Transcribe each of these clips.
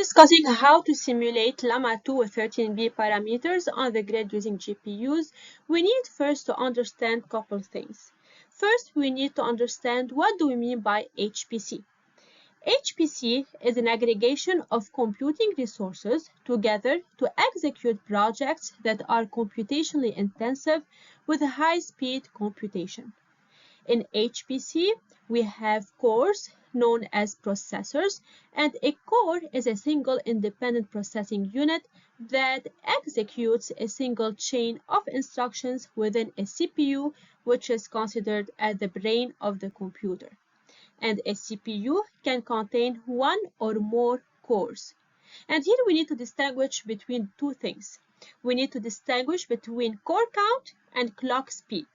discussing how to simulate Llama2 with 13B parameters on the grid using GPUs, we need first to understand a couple things. First, we need to understand what do we mean by HPC. HPC is an aggregation of computing resources together to execute projects that are computationally intensive with high-speed computation. In HPC, we have cores known as processors, and a core is a single independent processing unit that executes a single chain of instructions within a CPU, which is considered as the brain of the computer. And a CPU can contain one or more cores. And here we need to distinguish between two things. We need to distinguish between core count and clock speed.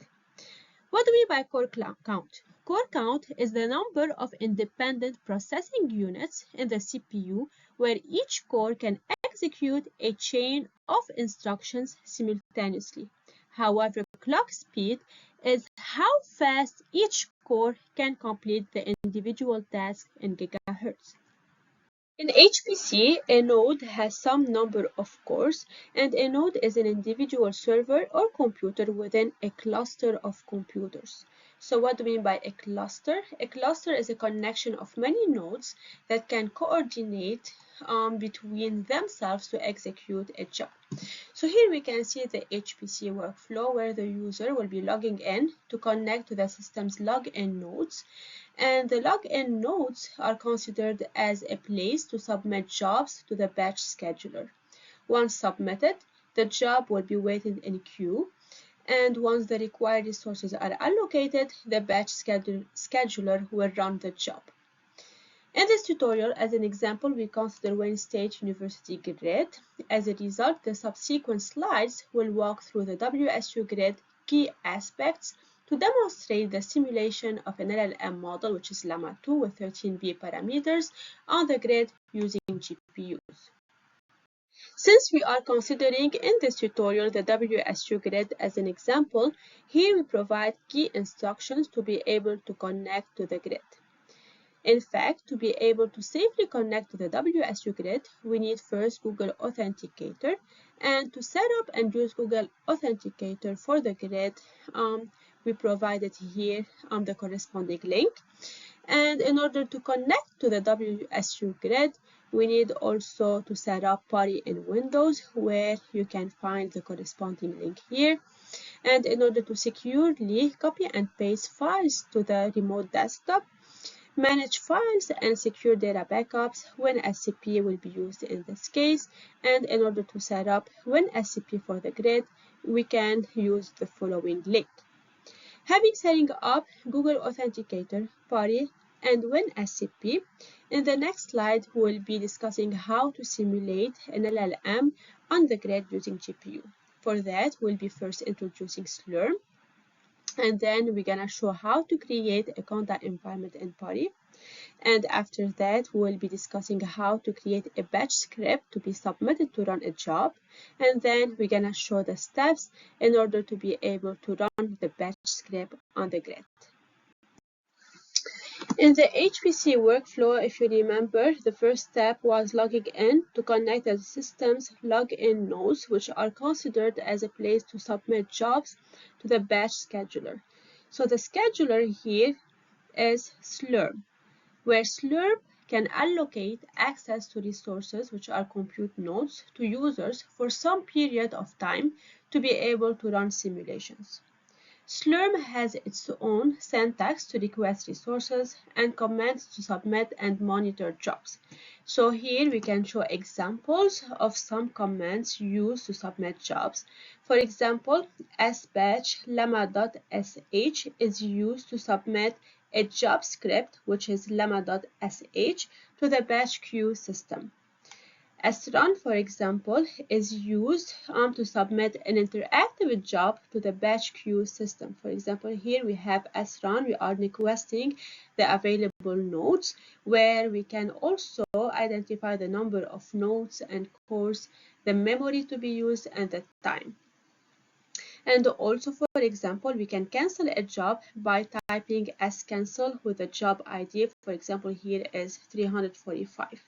What do we mean by core count? Core count is the number of independent processing units in the CPU where each core can execute a chain of instructions simultaneously. However, clock speed is how fast each core can complete the individual task in gigahertz. In HPC, a node has some number of cores, and a node is an individual server or computer within a cluster of computers. So what do we mean by a cluster? A cluster is a connection of many nodes that can coordinate between themselves to execute a job. So here we can see the HPC workflow where the user will be logging in to connect to the system's login nodes. And the login nodes are considered as a place to submit jobs to the batch scheduler. Once submitted, the job will be waiting in queue, and once the required resources are allocated, the batch scheduler will run the job. In this tutorial, as an example, we consider Wayne State University grid. As a result, the subsequent slides will walk through the WSU grid key aspects to demonstrate the simulation of an LLM model, which is Llama2 with 13B parameters on the grid using GPUs. Since we are considering in this tutorial the WSU grid as an example, here we provide key instructions to be able to connect to the grid. In fact, to be able to safely connect to the WSU grid, we need first Google Authenticator, and to set up and use Google Authenticator for the grid, we provided here the corresponding link. And in order to connect to the WSU grid, we need also to set up Party in Windows, where you can find the corresponding link here. And in order to securely copy and paste files to the remote desktop, manage files and secure data backups WinSCP will be used in this case. And in order to set up WinSCP for the grid, we can use the following link. Having setting up Google Authenticator, Party, and WinSCP, in the next slide we'll be discussing how to simulate an LLM on the grid using GPU. For that, we'll be first introducing Slurm, and then we're gonna show how to create a conda environment in Party. And after that, we'll be discussing how to create a batch script to be submitted to run a job. And then we're gonna show the steps in order to be able to run the batch script on the grid. In the HPC workflow, if you remember, the first step was logging in to connect the system's login nodes, which are considered as a place to submit jobs to the batch scheduler. So the scheduler here is Slurm, where Slurm can allocate access to resources, which are compute nodes, to users for some period of time to be able to run simulations. Slurm has its own syntax to request resources and commands to submit and monitor jobs. So here we can show examples of some commands used to submit jobs. For example, sbatch llama.sh is used to submit a job script, which is llama.sh, to the batch queue system. srun, for example, is used to submit an interactive job to the batch queue system. For example, here we have srun. We are requesting the available nodes, where we can also identify the number of nodes and cores, the memory to be used, and the time. And also, for example, we can cancel a job by typing scancel with the job ID. For example, here is 345.